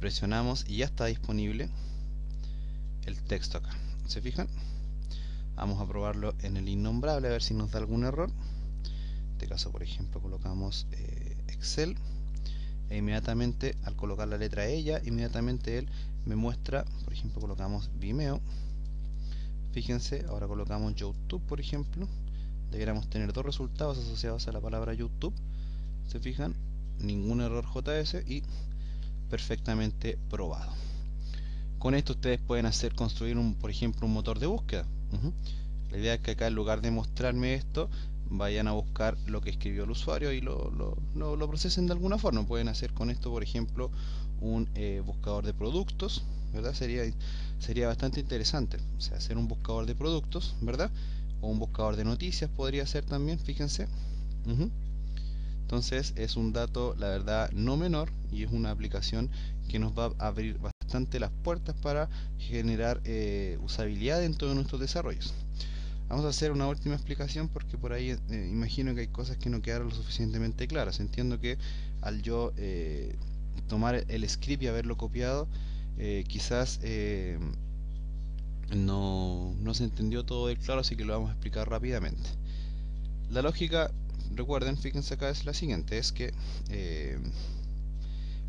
Presionamos y ya está disponible el texto acá. ¿Se fijan? Vamos a probarlo en el innombrable a ver si nos da algún error. En este caso, por ejemplo, colocamos Excel e inmediatamente al colocar la letra ella, inmediatamente él me muestra, por ejemplo, colocamos Vimeo. Fíjense, ahora colocamos YouTube, por ejemplo. Deberíamos tener dos resultados asociados a la palabra YouTube. ¿Se fijan? Ningún error JS y perfectamente probado. Con esto ustedes pueden construir por ejemplo, un motor de búsqueda. La idea es que acá, en lugar de mostrarme esto, vayan a buscar lo que escribió el usuario y lo procesen de alguna forma. Pueden hacer con esto, por ejemplo, un buscador de productos, ¿verdad? Sería bastante interesante. O sea, hacer un buscador de productos, ¿verdad? O un buscador de noticias podría ser también, fíjense. Entonces es un dato, la verdad, no menor, y es una aplicación que nos va a abrir bastante las puertas para generar usabilidad dentro de nuestros desarrollos. Vamos a hacer una última explicación porque por ahí imagino que hay cosas que no quedaron lo suficientemente claras. Entiendo que al yo tomar el script y haberlo copiado, quizás no se entendió todo del claro, así que lo vamos a explicar rápidamente. La lógica, recuerden, fíjense acá, es la siguiente: es que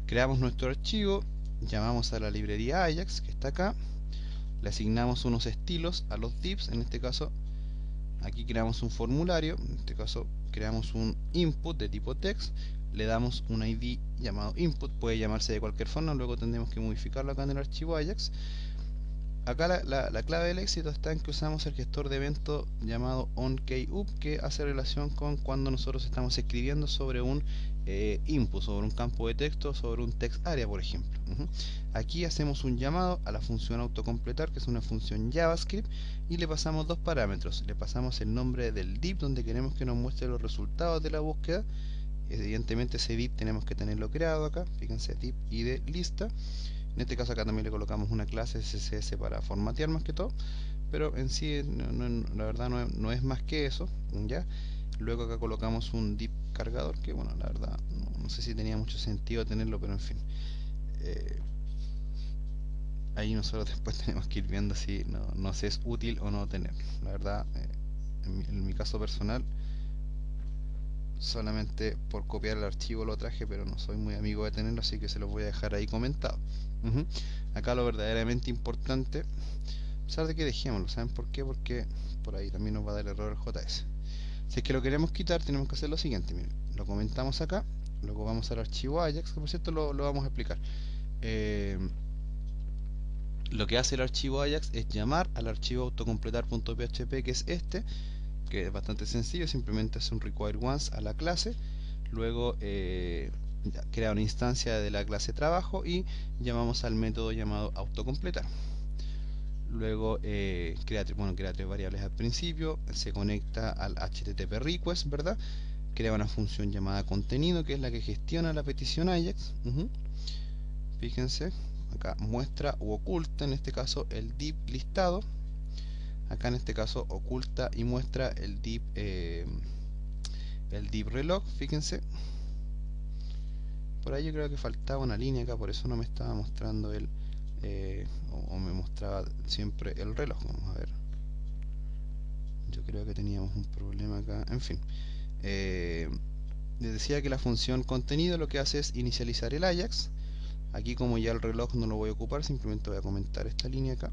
creamos nuestro archivo, llamamos a la librería Ajax, que está acá, le asignamos unos estilos a los divs. En este caso, aquí creamos un formulario, en este caso creamos un input de tipo text, le damos un ID llamado input, puede llamarse de cualquier forma, luego tendremos que modificarlo acá en el archivo Ajax. Acá la clave del éxito está en que usamos el gestor de evento llamado onKeyUp, que hace relación con cuando nosotros estamos escribiendo sobre un input, sobre un campo de texto, sobre un text area, por ejemplo. Aquí hacemos un llamado a la función autocompletar, que es una función JavaScript, y le pasamos dos parámetros. Le pasamos el nombre del div donde queremos que nos muestre los resultados de la búsqueda. Evidentemente ese div tenemos que tenerlo creado acá, fíjense, div id lista. En este caso acá también le colocamos una clase CSS para formatear más que todo, pero en sí la verdad no es más que eso, ¿ya? Luego acá colocamos un div cargador, que bueno, la verdad no sé si tenía mucho sentido tenerlo, pero en fin, ahí nosotros después tenemos que ir viendo si nos es útil o no tenerlo. La verdad, en mi caso personal, solamente por copiar el archivo lo traje, pero no soy muy amigo de tenerlo, así que se los voy a dejar ahí comentado. Acá lo verdaderamente importante, a pesar de que dejémoslo, ¿saben por qué? Porque por ahí también nos va a dar error el JS. Si es que lo queremos quitar, tenemos que hacer lo siguiente. Miren, lo comentamos acá, luego vamos al archivo Ajax, que por cierto lo vamos a explicar. Lo que hace el archivo Ajax es llamar al archivo autocompletar.php, que es este, que es bastante sencillo. Simplemente hace un require once a la clase, luego crea una instancia de la clase trabajo y llamamos al método llamado autocompletar. Luego crea tres variables al principio, se conecta al HTTP request, ¿verdad? Crea una función llamada contenido, que es la que gestiona la petición AJAX. Fíjense, acá muestra u oculta, en este caso, el div listado. Acá en este caso oculta y muestra el div reloj, fíjense. Por ahí yo creo que faltaba una línea acá, por eso no me estaba mostrando el o me mostraba siempre el reloj. Vamos a ver, yo creo que teníamos un problema acá, en fin. Les decía que la función contenido lo que hace es inicializar el AJAX. Aquí, como ya el reloj no lo voy a ocupar, simplemente voy a comentar esta línea acá.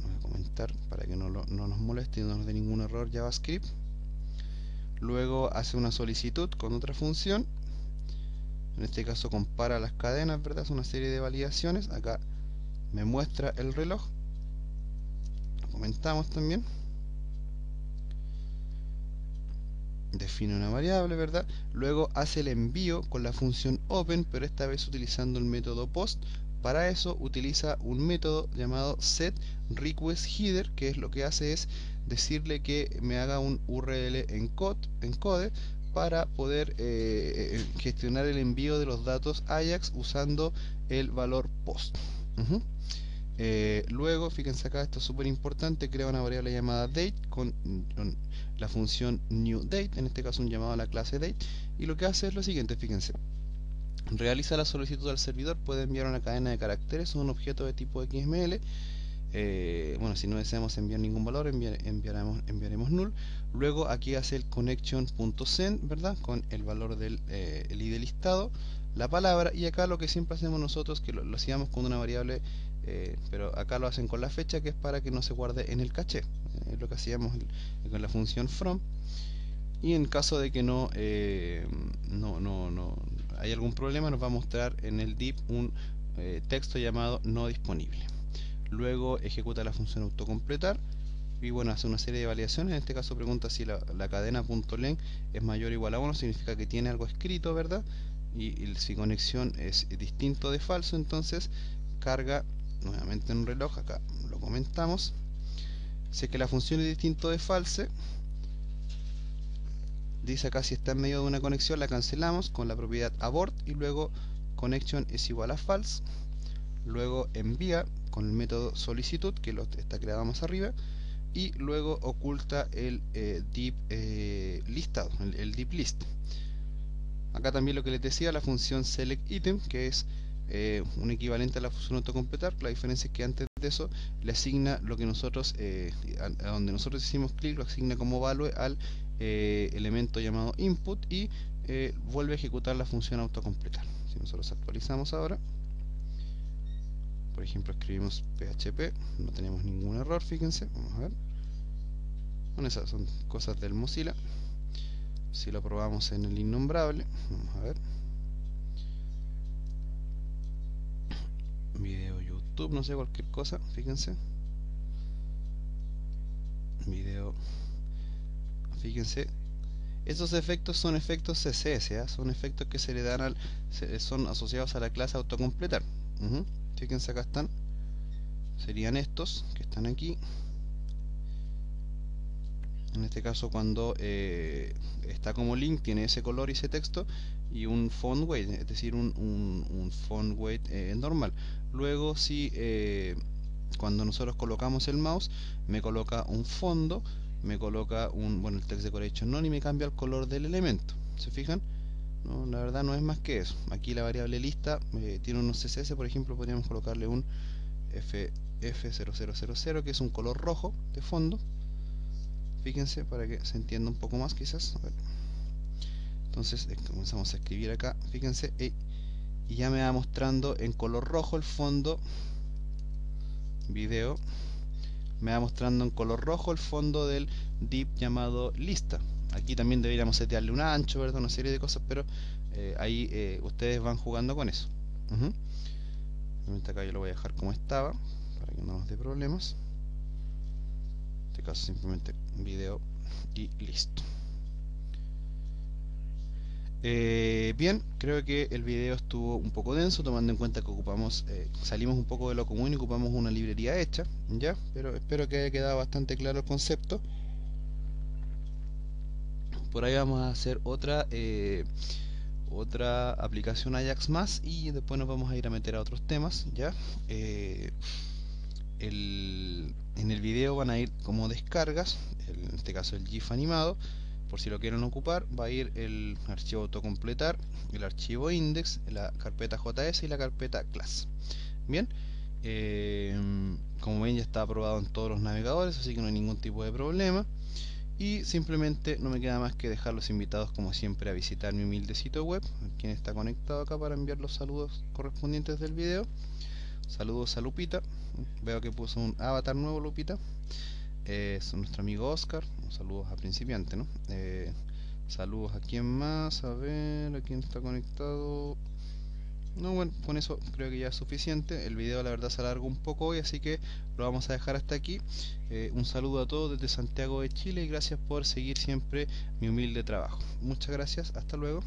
Voy a comentar para que no nos moleste y no nos dé ningún error JavaScript. Luego hace una solicitud con otra función. En este caso compara las cadenas, ¿verdad? Es una serie de validaciones. Acá me muestra el reloj. Lo comentamos también. Define una variable, ¿verdad? Luego hace el envío con la función open, pero esta vez utilizando el método post. Para eso utiliza un método llamado setRequestHeader, que es lo que hace es decirle que me haga un URL encode para poder gestionar el envío de los datos AJAX usando el valor post. Luego, fíjense acá, esto es súper importante, crea una variable llamada date con la función newDate, en este caso un llamado a la clase date, y lo que hace es lo siguiente, fíjense. Realiza la solicitud al servidor, puede enviar una cadena de caracteres o un objeto de tipo XML. Bueno, si no deseamos enviar ningún valor, enviaremos null. Luego aquí hace el connection.send, ¿verdad? Con el valor del el ID listado, la palabra, y acá lo que siempre hacemos nosotros, que lo hacíamos con una variable, pero acá lo hacen con la fecha, que es para que no se guarde en el caché. Es lo que hacíamos con la función from. Y en caso de que no hay algún problema, nos va a mostrar en el div un texto llamado no disponible. Luego ejecuta la función autocompletar y bueno, hace una serie de validaciones. En este caso pregunta si la cadena.len es mayor o igual a 1, significa que tiene algo escrito, ¿verdad? Y si conexión es distinto de falso, entonces carga nuevamente en un reloj. Acá lo comentamos. Si es que la función es distinto de false, dice acá si está en medio de una conexión, la cancelamos con la propiedad abort y luego connection es igual a false. Luego envía con el método solicitud, que está creado más arriba, y luego oculta el div listado, el div list. Acá también lo que les decía, la función select item, que es un equivalente a la función autocompletar. La diferencia es que antes de eso le asigna lo que nosotros, a donde nosotros hicimos clic, lo asigna como value al elemento llamado input y vuelve a ejecutar la función autocompletar. Si nosotros actualizamos ahora, por ejemplo, escribimos PHP, no tenemos ningún error, fíjense, vamos a ver. Bueno, esas son cosas del Mozilla. Si lo probamos en el innombrable, vamos a ver. Video YouTube, no sé, cualquier cosa, fíjense. Video, fíjense. Esos efectos son efectos CSS, ¿eh? Son efectos que se le dan son asociados a la clase autocompletar. Fíjense, acá están. Serían estos que están aquí. En este caso, cuando está como link, tiene ese color y ese texto y un font weight, es decir, un font weight normal. Luego, si cuando nosotros colocamos el mouse, me coloca un fondo, me coloca el text decoration none y me cambia el color del elemento. ¿Se fijan? No, la verdad no es más que eso. Aquí la variable lista tiene unos CSS, por ejemplo, podríamos colocarle un F0000, que es un color rojo de fondo. Fíjense, para que se entienda un poco más quizás. A ver. Entonces comenzamos a escribir acá, fíjense, y ya me va mostrando en color rojo el fondo video, me va mostrando en color rojo el fondo del div llamado lista. Aquí también deberíamos setearle un ancho, ¿verdad? Una serie de cosas, pero ahí ustedes van jugando con eso. Acá yo lo voy a dejar como estaba para que no nos dé problemas. En este caso simplemente video y listo. Bien, creo que el video estuvo un poco denso, tomando en cuenta que salimos un poco de lo común y ocupamos una librería hecha, ¿ya? Pero espero que haya quedado bastante claro el concepto. Por ahí vamos a hacer otra aplicación Ajax más y después nos vamos a ir a meter a otros temas, ¿ya? En el video van a ir como descargas, en este caso el GIF animado, por si lo quieren ocupar, va a ir el archivo autocompletar, el archivo index, la carpeta JS y la carpeta class. Bien, como ven ya está aprobado en todos los navegadores, así que no hay ningún tipo de problema. Y simplemente no me queda más que dejar los invitados como siempre a visitar mi humilde sitio web, quien está conectado acá para enviar los saludos correspondientes del video. Saludos a Lupita, veo que puso un avatar nuevo Lupita. Es nuestro amigo Oscar, saludos a principiante, ¿no? Saludos a quién más, a ver, a quién está conectado. No, bueno, con eso creo que ya es suficiente. El video la verdad se alargó un poco hoy, así que lo vamos a dejar hasta aquí. Un saludo a todos desde Santiago de Chile y gracias por seguir siempre mi humilde trabajo. Muchas gracias, hasta luego.